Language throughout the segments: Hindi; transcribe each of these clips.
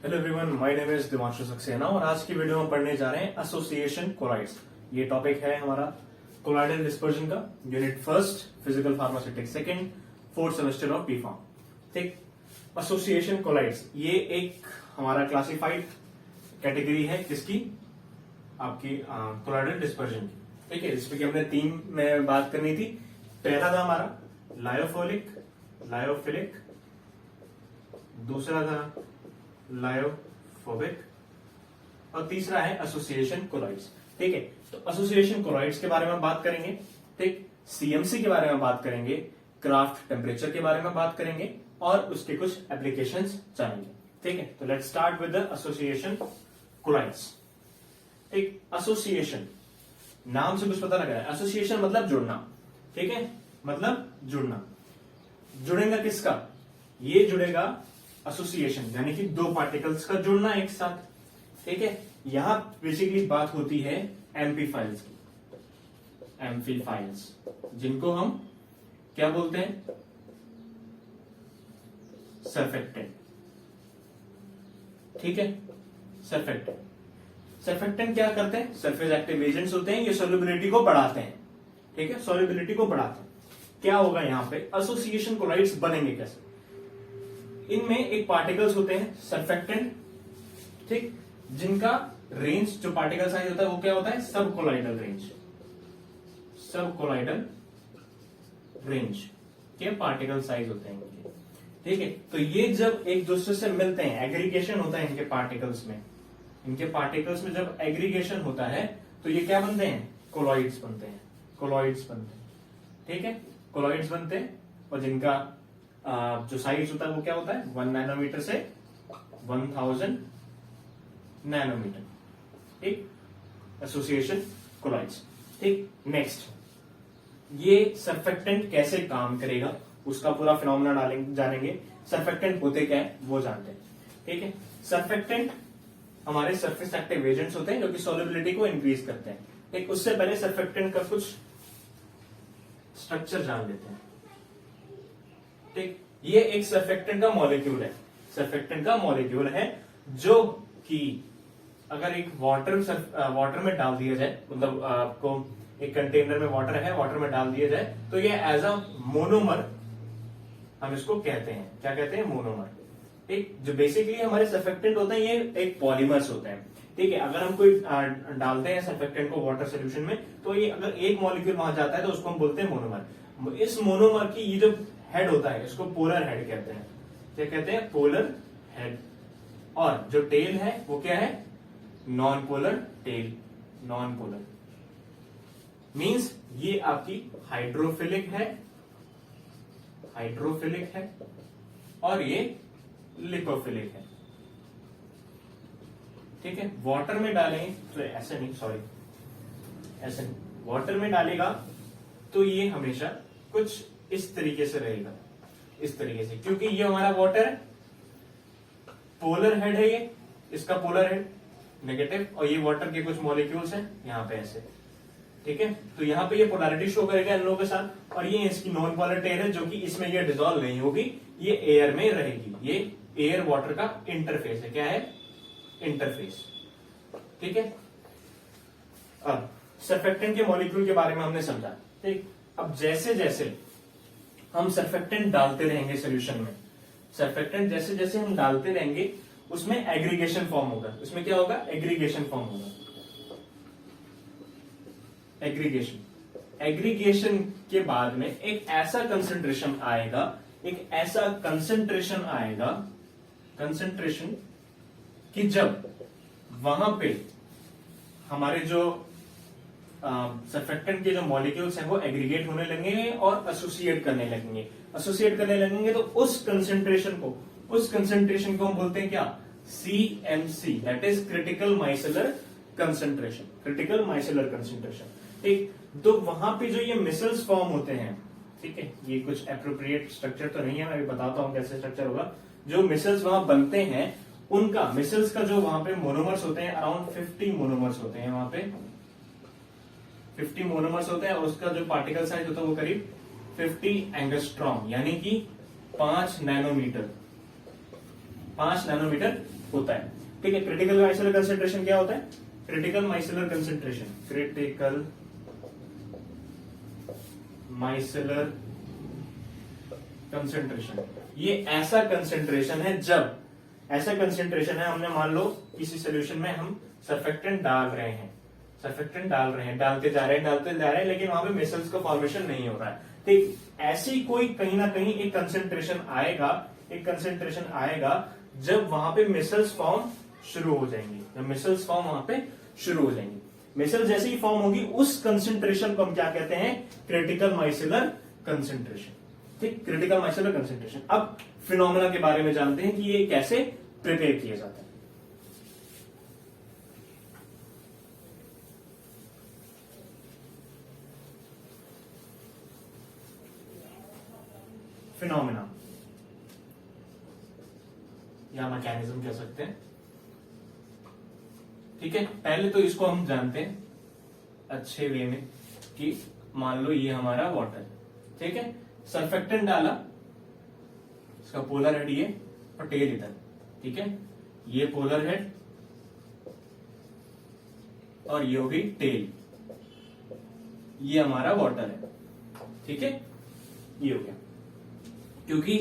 Hello everyone, my name is Divanshu Saxena और आज की वीडियो में पढ़ने जा रहे हैं एसोसिएशन कोलॉइड्स। ये टॉपिक है हमारा कोलॉइडल डिस्पर्जन का, unit first physical pharmaceutics second fourth semester of B pharm. ठीक, एसोसिएशन कोलॉइड्स ये एक हमारा क्लासिफाइड कैटेगरी है किसकी, आपकी कोलॉइडल डिस्पर्जन की। ठीक है, जिसमें कि हमने तीन में बात करनी थी। पहला था हमारा लायोफिलिक, दूसरा था लायोफोबिक और तीसरा है एसोसिएशन कोलॉइड्स। ठीक है, तो एसोसिएशन कोलॉइड्स के बारे में बात करेंगे। ठीक, सीएमसी के बारे में बात करेंगे, क्राफ्ट टेम्परेचर के बारे में बात करेंगे और उसके कुछ एप्लीकेशंस जानेंगे। ठीक है, तो let's start with the association colloids. ठीक, एसोसिएशन नाम से कुछ पता लग रहा है। एसोसिएशन मतलब जुड़ना। ठीक है, मतलब जुड़ना। जुड़ेगा किसका? ये जुड़ेगा एसोसिएशन यानी कि दो पार्टिकल्स का जुड़ना एक साथ। ठीक है, यहां बेसिकली बात होती है एम्फीफाइल्स की। एम्फीफाइल्स जिनको हम क्या बोलते हैं? सरफेक्टेंट। ठीक है, सरफेक्टेंट क्या करते हैं? सरफेस एक्टिव एजेंट्स होते हैं, ये सॉल्युबिलिटी को बढ़ाते हैं। ठीक है, सॉल्युबिलिटी को बढ़ाते हैं। क्या होगा यहां पे? एसोसिएशन कोलॉइड्स बनेंगे कैसे? इनमें एक पार्टिकल्स होते हैं सरफेक्टेंट, ठीक, जिनका रेंज जो पार्टिकल साइज होता है वो क्या होता है? सब कोलॉइडल रेंज के पार्टिकल साइज होते हैं इनके। ठीक है, तो ये जब एक दूसरे से मिलते हैं, एग्रीगेशन होता है इनके पार्टिकल्स में जब एग्रीगेशन होता है तो ये क्या बनते हैं? कोलॉइड्स बनते हैं। ठीक है, कोलॉइड्स बनते हैं और जिनका जो साइज होता है वो क्या होता है? 1 नैनोमीटर से 1000 नैनोमीटर। ठीक, एसोसिएशन कोलॉइड्स। ठीक, नेक्स्ट, ये सरफेक्टेंट कैसे काम करेगा उसका पूरा फिनोमेना जानेंगे। सरफेक्टेंट होते क्या है वो जानते हैं। ठीक है, सरफेक्टेंट हमारे सरफेस एक्टिव एजेंट्स होते हैं जो कि सॉल्युबिलिटी को इंक्रीज करते हैं। ठीक, उससे पहले सरफेक्टेंट का कुछ स्ट्रक्चर जान लेते हैं। ठीक, ये एक सरफेक्टेंट का मॉलिक्यूल है जो कि अगर एक वाटर में डाल दिया जाए, मतलब आपको एक कंटेनर में वाटर में डाल दिया जाए तो ये एज अ मोनोमर हम इसको कहते हैं। क्या कहते हैं? मोनोमर। ठीक, जो बेसिकली हमारे सरफेक्टेंट होते हैं ये एक पॉलीमर्स होते हैं। ठीक है, अगर हम कोई डालते हैं सरफेक्टेंट को वाटर सोल्यूशन में तो ये अगर एक मॉलिक्यूल वहां जाता है तो उसको हम बोलते हैं मोनोमर। इस मोनोमर की ये जो हेड होता है इसको पोलर हेड कहते हैं। क्या कहते हैं? Polar head. और जो टेल है वो क्या है? Non polar tail. मींस ये आपकी हाइड्रोफिलिक है और ये लिपोफिलिक है। ठीक है, वाटर में डालें तो ऐसे नहीं, वाटर में डालेगा तो ये हमेशा कुछ इस तरीके से रहेगा, क्योंकि ये हमारा वाटर है, पोलर हेड है ये, इसका पोलर हेड नेगेटिव और ये वाटर के कुछ मॉलिक्यूल्स हैं यहाँ पे ऐसे। ठीक है, तो यहाँ पे ये पोलैरिटी शो करेगा इन लोगों के साथ और ये इसकी नॉन पोलर टेल है जो कि इसमें ये डिसॉल्व नहीं होगी, ये एयर में रहेगी। ये एयर वाटर का इंटरफेस है। क्या है? इंटरफेस। ठीक है, अब सरफेक्टेंट के मॉलिक्यूल के बारे में हमने समझा। ठीक, अब जैसे जैसे हम सरफेक्टेंट डालते रहेंगे सोल्यूशन में, जैसे हम डालते रहेंगे उसमें एग्रीगेशन फॉर्म होगा। उसमें क्या होगा? एग्रीगेशन फॉर्म होगा। एग्रीगेशन के बाद में एक ऐसा कंसंट्रेशन आएगा कि जब वहां पे हमारे जो सरफेक्टेंट के जो मॉलिक्यूल्स हैं वो एग्रीगेट होने लगेंगे और एसोसिएट करने लगेंगे तो उस कंसंट्रेशन को हम बोलते हैं क्या? CMC, that is critical micellar concentration. ठीक, तो वहां पे जो ये मिसल्स फॉर्म होते हैं, ठीक है, ये कुछ एप्रोप्रिएट स्ट्रक्चर तो नहीं है, मैं अभी बताता हूं कैसे स्ट्रक्चर होगा। जो मिसल्स वहां बनते हैं उनका मिसल्स का जो वहां पे मोनोमर्स होते हैं अराउंड 50 मोनोमर्स होते हैं। वहां पे 50 मोनोमर्स होते हैं और उसका जो पार्टिकल साइज होता है वो करीब 50 एंगस्ट्रॉम यानी कि 5 नैनोमीटर होता है। ठीक है, क्रिटिकल माइसेलर कंसेंट्रेशन क्या होता है? Critical micellar concentration, critical micellar concentration, ये ऐसा कंसेंट्रेशन है जब, ऐसा कंसेंट्रेशन है, हमने मान लो किसी सोल्यूशन में हम सर्फेक्टेंट डाल रहे हैं, सर्फेक्टेंट डाल रहे हैं, डालते जा रहे हैं, लेकिन वहां पे मिसल्स का फॉर्मेशन नहीं हो रहा है। ठीक, ऐसी कोई कहीं ना कहीं एक कंसेंट्रेशन आएगा जब वहां पे मिसल्स फॉर्म शुरू हो जाएंगी, जब मिसल्स फॉर्म वहां पे शुरू हो जाएंगी। मिसल जैसे ही फॉर्म होगी उस कंसेंट्रेशन को हम क्या कहते हैं? Critical micellar concentration. ठीक, क्रिटिकल माइसेलर कंसेंट्रेशन। अब फिनोमेना के बारे में जानते हैं कि ये कैसे प्रिपेयर किया जाता है। फिनोमेना या मैकेनिज्म कह सकते हैं। ठीक है, पहले तो इसको हम जानते हैं अच्छे वे में कि मान लो ये हमारा वाटर, ठीक है, सर्फेक्टेंट डाला, इसका पोलर हेड ये और टेल इधर, ठीक है, ये पोलर हेड और ये होगी टेल, ये हमारा वाटर है। ठीक है, ये हो गया, क्योंकि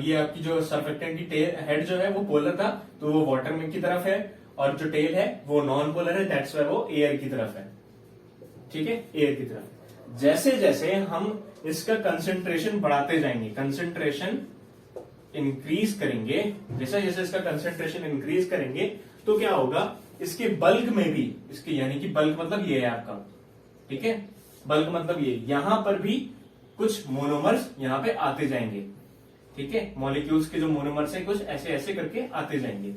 ये आपकी जो सर्फेक्टेंट की हेड जो है वो पोलर था तो वो वाटर में की तरफ है, और जो टेल है वो नॉन पोलर है, दैट्स व्हाई वो एयर की तरफ है। ठीक है, एयर की तरफ। जैसे जैसे हम इसका कंसेंट्रेशन बढ़ाते जाएंगे, कंसेंट्रेशन इंक्रीज करेंगे, जैसे जैसे इसका कंसेंट्रेशन इंक्रीज करेंगे तो क्या होगा, इसके बल्क में भी, इसके यानी कि बल्क मतलब ये है आपका, ठीक है, बल्क मतलब ये, यहां पर भी कुछ मोनोमर्स यहां पे आते जाएंगे। ठीक है, मॉलिक्यूल्स के जो मोनोमर्स हैं कुछ ऐसे ऐसे करके आते जाएंगे,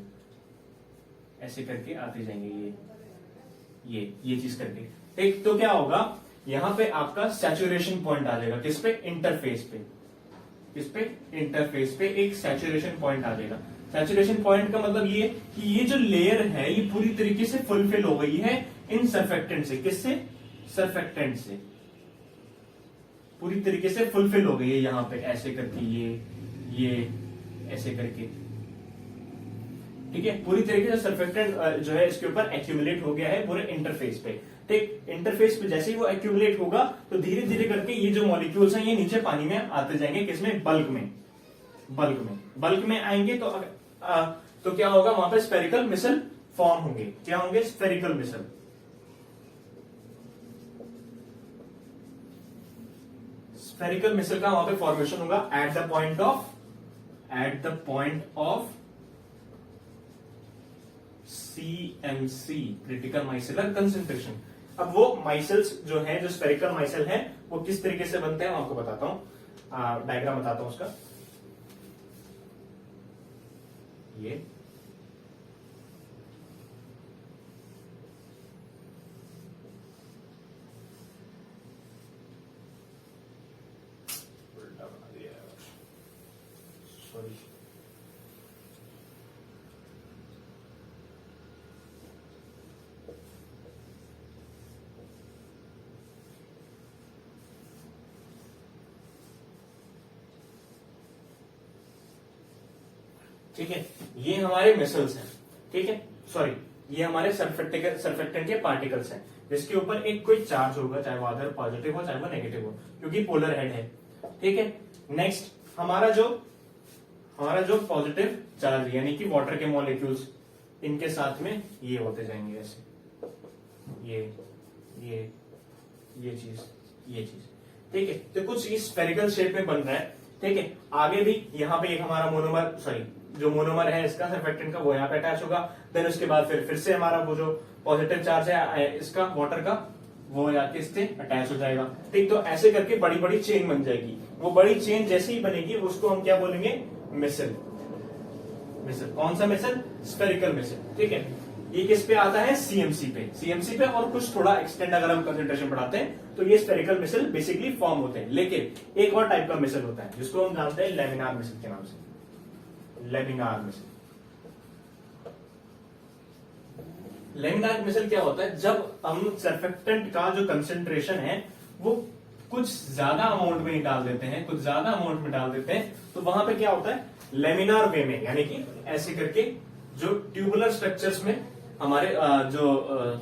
ऐसे करके आते जाएंगे, ये चीज करके। ठीक, तो क्या होगा, यहां पे आपका सैचुरेशन पॉइंट आ जाएगा, किस पे? इंटरफेस पे, किस पे? इंटरफेस पे एक सैचुरेशन पॉइंट आ जाएगा। सैचुरेशन पॉइंट का मतलब ये कि ये जो लेयर है ये पूरी तरीके से फुलफिल हो गई है इन सर्फेक्टेंट से। किससे? सर्फेक्टेंट से पूरी तरीके से फुलफिल हो गई है, यहां पे ऐसे करके, ये ऐसे करके। ठीक है, पूरी तरीके से सर्फेक्टेंट जो है इसके ऊपर एक्यूमुलेट हो गया है पूरे इंटरफेस पे। ठीक, इंटरफेस पे जैसे ही वो एक्यूमुलेट होगा तो धीरे धीरे करके ये जो मॉलिक्यूल्स हैं ये नीचे पानी में आते जाएंगे। किसमें? बल्क में, बल्क में आएंगे तो क्या होगा, वहां पे स्फेरिकल मिसल फॉर्म होंगे। क्या होंगे? स्फेरिकल मिसल। स्फेरिकल मिसल का वहां पे फॉर्मेशन होगा at the point of CMC, critical micellar concentration. अब वो माइसेल्स जो है, जो स्फेरिकल माइसेल है, वो किस तरीके से बनते हैं मैं आपको बताता हूं, डायग्राम बताता हूं उसका। ये उल्टा बना दिया, सॉरी। ठीक है, ये हमारे मिसल्स हैं। ठीक है, सॉरी, ये हमारे सर्फेक्टेंट के पार्टिकल्स हैं, जिसके ऊपर एक कोई चार्ज होगा, चाहे वो अदर पॉजिटिव हो चाहे वो नेगेटिव हो, क्योंकि पोलर हेड है। ठीक है, नेक्स्ट हमारा जो पॉजिटिव चार्ज यानी कि वाटर के मॉलिक्यूल्स, इनके साथ में ये होते जाएंगे ऐसे, ये चीज। ठीक है, तो कुछ इस स्फेरिकल शेप में बन रहा है। ठीक है, आगे भी यहाँ पे एक हमारा मोनोमर, सॉरी, जो मोनोमर है इसका सर्फेक्टेंट का, वो यहाँ पे अटैच होगा। देन उसके बाद फिर से हमारा वो जो पॉजिटिव चार्ज है इसका, वाटर का, वो जाके इससे अटैच हो जाएगा। ठीक, तो ऐसे करके बड़ी बड़ी चेन बन जाएगी। वो बड़ी चेन जैसे ही बनेगी उसको हम क्या बोलेंगे? मिसल। कौन सा मिसल? स्फेरिकल मिसल। ठीक है, ये किस पे आता है? सीएमसी पे, और कुछ थोड़ा एक्सटेंड अगर हम कंसेंट्रेशन बढ़ाते हैं तो ये स्फेरिकल मिसल बेसिकली फॉर्म होते हैं। लेकिन एक और टाइप का मिसल होता है जिसको हम जानते हैं लेमिनार मिसल के नाम से। लेमिनार मिसल क्या होता है? जब हम सर्फेक्टेंट का जो कंसेंट्रेशन है वो कुछ ज्यादा अमाउंट में डाल देते हैं, तो वहां पे क्या होता है? लेमिनार वे में, यानी कि ऐसे करके जो ट्यूबुलर स्ट्रक्चर्स में हमारे जो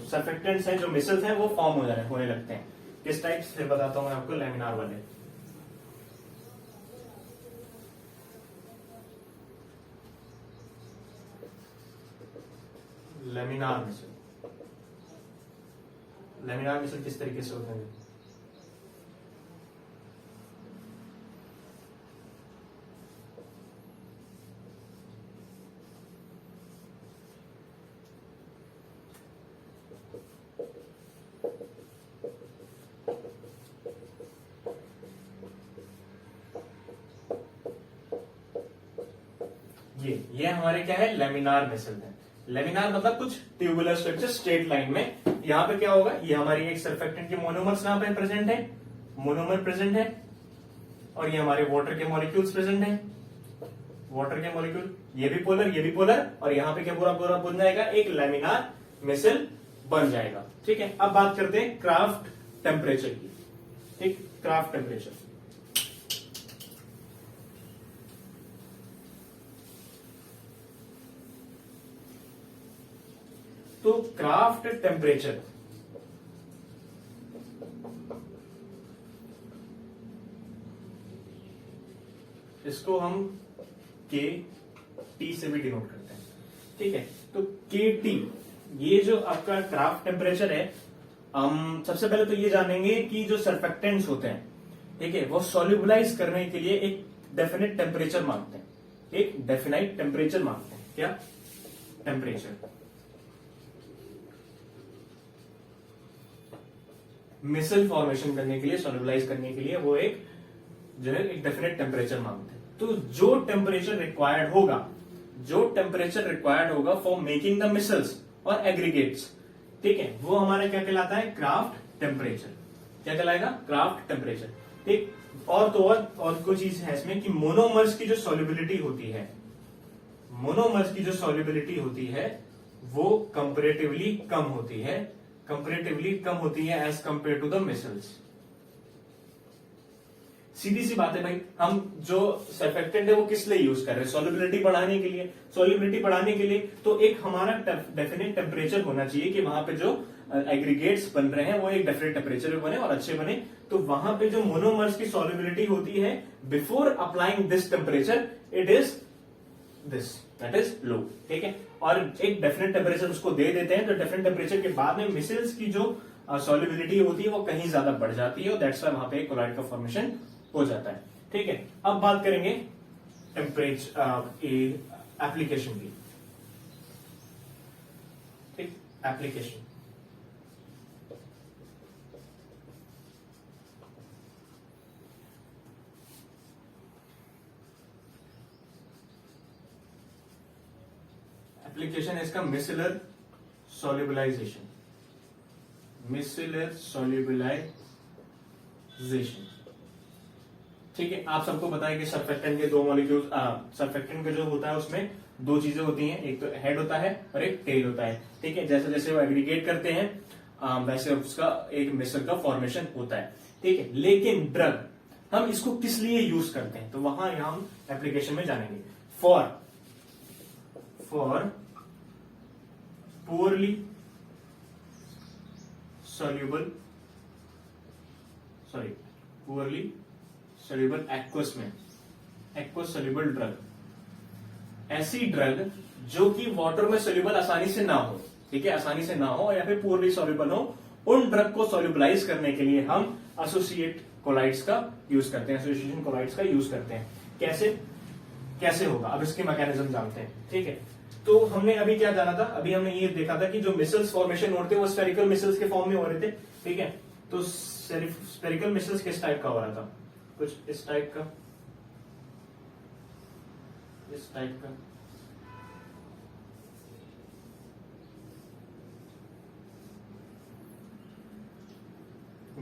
सर्फेक्टेंट्स हैं, जो मिसल्स हैं, वो फॉर्म होने लगते हैं। किस टाइप से बताता हूं मैं आपको, लेमिनार वाले। लेमिनार मिसल, लेमिनार मिसल किस तरीके से होते हैं? ये हमारे क्या है, लेमिनार मिसल है। लेमिनार मतलब कुछ ट्यूबुलर स्ट्रक्चर स्ट्रेट लाइन में। यहाँ पे क्या होगा, ये हमारी एक सर्फेक्टेंट के मोनोमर्स यहाँ पे प्रेजेंट है, मोनोमर प्रेजेंट है, और ये हमारे वाटर के मॉलिक्यूल्स प्रेजेंट है, वाटर के मॉलिक्यूल, ये भी पोलर, ये भी पोलर, और यहाँ पे क्या पूरा पूरा बन जाएगा, एक लेमिनार मिसल बन जाएगा। ठीक है, अब बात करते हैं क्राफ्ट टेम्परेचर की। ठीक, क्राफ्ट टेम्परेचर। तो क्राफ्ट टेम्परेचर इसको हम के टी से भी डिनोट करते हैं। ठीक है, तो के टी, ये जो आपका क्राफ्ट टेम्परेचर है, हम सबसे पहले तो ये जानेंगे कि जो सर्फेक्टेंट्स होते हैं, ठीक है, वो सॉल्युबलाइज करने के लिए एक डेफिनेट टेम्परेचर मांगते हैं, एक डेफिनेट टेम्परेचर मांगते हैं। क्या टेम्परेचर? मिसल फॉर्मेशन करने के लिए, सॉल्युबलाइज करने के लिए वो एक जो है एक डेफिनेट टेम्परेचर मांगते हैं। तो जो टेम्परेचर रिक्वायर्ड होगा, जो टेम्परेचर रिक्वायर्ड होगा फॉर मेकिंग द मिसल्स और एग्रीगेट्स, ठीक है, वो हमारा क्या कहलाता है, क्राफ्ट टेम्परेचर। क्या कहलाएगा, क्राफ्ट टेम्परेचर। ठीक, और तो और कोई चीज है इसमें कि मोनोमर्स की जो सॉल्युबिलिटी होती है, मोनोमर्स की जो सॉल्युबिलिटी होती है वो कंपैरेटिवली कम होती है, कंपैरेटिवली कम होती है as compare to the measles. सीधी सी बात है भाई, हम जो सर्फेक्टेंट है वो किस लिए यूज कर रहे हैं, सॉल्युबिलिटी बढ़ाने के लिए। सॉल्युबिलिटी बढ़ाने के लिए तो एक हमारा डेफिनेट टेम्परेचर होना चाहिए कि वहां पे जो एग्रीगेट्स बन रहे हैं वो एक डेफिनेट टेम्परेचर पे बने और अच्छे बने। तो वहां पे जो मोनोमर्स की सॉल्युबिलिटी होती है before applying this temperature, it is this, that is low. ठीक है, और एक डेफिनेट टेम्परेचर उसको दे देते हैं, तो डेफिनेट टेम्परेचर के बाद में मिसल्स की जो सॉल्युबिलिटी होती है वो कहीं ज्यादा बढ़ जाती है, और दैट्स व्हाई वहां पे एक कोलाइड का फॉर्मेशन हो जाता है। ठीक है, अब बात करेंगे टेम्परेचर एप्लीकेशन की। ठीक, एप्लीकेशन। एप्लीकेशन है इसका मिसलर सॉल्युबलाइजेशन, मिसलर सॉल्युबलाइजेशन। ठीक है, आप सबको पता है कि सर्फेक्टेंट के दो मॉलिक्यूल, सर्फेक्टेंट का जो होता है उसमें दो चीजें होती हैं, एक तो हेड होता है और एक टेल होता है। ठीक है, जैसे जैसे वो एग्रीगेट करते हैं वैसे उसका एक मिसल का फॉर्मेशन होता है। ठीक है, लेकिन ड्रग हम इसको किस लिए यूज करते हैं, तो वहां हम एप्लीकेशन में जानेंगे। फॉर poorly soluble aqueous में, aqueous soluble ड्रग, ऐसी ड्रग जो कि वाटर में सोल्यूबल आसानी से ना हो, ठीक है, आसानी से ना हो या फिर पूर्ली सोल्यूबल हो, उन ड्रग को सोल्यूबलाइज करने के लिए हम एसोसिएट कोलाइड्स का यूज करते हैं, एसोसिएशन कोलाइड्स का यूज करते हैं। कैसे होगा, अब इसके मैकेनिज्म जानते हैं। ठीक है, तो हमने अभी क्या जाना था, अभी हमने ये देखा था कि जो मिसल्स फॉर्मेशन होते हैं वो स्फेरिकल मिसल्स के फॉर्म में हो रहे थे। ठीक है, तो स्फेरिकल मिसल्स किस टाइप का हो रहा था, कुछ इस टाइप का, इस टाइप का।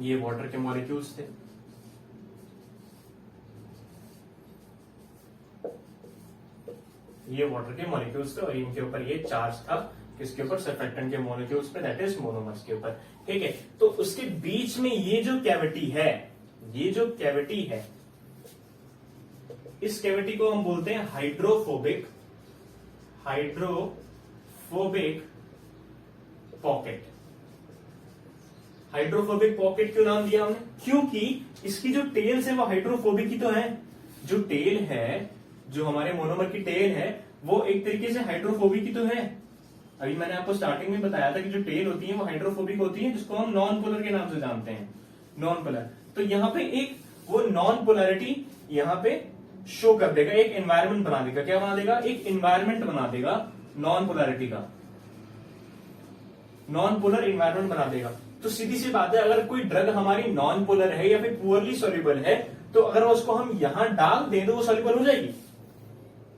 ये वाटर के मॉलिक्यूल्स थे, ये वाटर के मॉलिक्यूल्स थे, और इनके ऊपर ये चार्ज था, किसके ऊपर, सर्फेक्टेंट के मॉलिक्यूल्स पे, दैट इज मोनोमर्स के ऊपर। ठीक है, तो उसके बीच में ये जो कैविटी है, ये जो कैविटी है, इस कैविटी को हम बोलते हैं hydrophobic hydrophobic pocket. Hydrophobic pocket क्यों नाम दिया हमने? क्योंकि इसकी जो टेल्स है वो हाइड्रोफोबिक ही तो है। जो टेल है, जो हमारे मोनोमर की टेल है, वो एक तरीके से हाइड्रोफोबिक ही तो है। अभी मैंने आपको स्टार्टिंग में बताया था कि जो टेल होती है वो हाइड्रोफोबिक होती है, जिसको हम नॉन पोलर के नाम से जानते हैं, नॉन पोलर। तो यहाँ पे एक वो नॉन पोलैरिटी यहाँ पे शो कर देगा, एक एनवायरमेंट बना देगा। क्या बना देगा? एक एनवायरमेंट बना देगा नॉन पोलैरिटी का, नॉन पोलर एनवायरमेंट बना देगा। तो सीधी सी बात है, अगर कोई ड्रग हमारी नॉन पोलर है या फिर पुअरली सॉल्युबल है, तो अगर उसको हम यहां डाल दें तो वो सॉल्युबल हो जाएगी।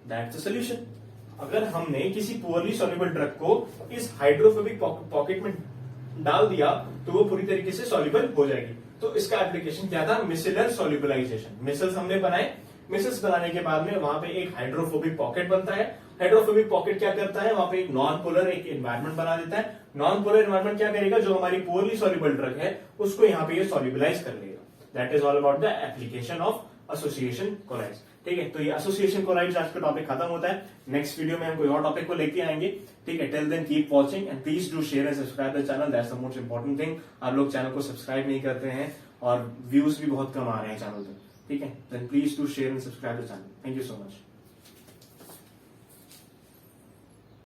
That's the solution. अगर हमने किसी पुअरली सॉल्युबल ड्रग को इस हाइड्रोफोबिक पॉकेट में डाल दिया तो वो पूरी तरीके से सॉल्युबल हो जाएगी। तो इसका एप्लीकेशन क्या था? मिसेलर सॉल्युबलाइजेशन। मिसल्स हमने बनाए, मिसल्स बनाने के बाद में वहां पे एक हाइड्रोफोबिक पॉकेट बनता है। हाइड्रोफोबिक पॉकेट क्या करता है? वहां पे एक नॉन पोलर एक एनवायरमेंट बना देता है। नॉन पोलर एनवायरमेंट क्या करेगा? जो हमारी पुअरली सॉल्युबल ड्रग है उसको यहाँ पे ये सॉल्युबलाइज कर लेगा। That is all about the application of association colloids. ठीक है, तो ये एसोसिएशन कोलाइड्स आज का टॉपिक खत्म होता है। नेक्स्ट वीडियो में हम कोई और टॉपिक को लेके आएंगे। ठीक है, till then keep watching and please do share and subscribe the channel. That's the most important thing. आप लोग चैनल को सब्सक्राइब नहीं करते हैं और व्यूज भी बहुत कम आ रहे हैं चैनल पे। ठीक है, then please do share and subscribe the channel. Thank you so much.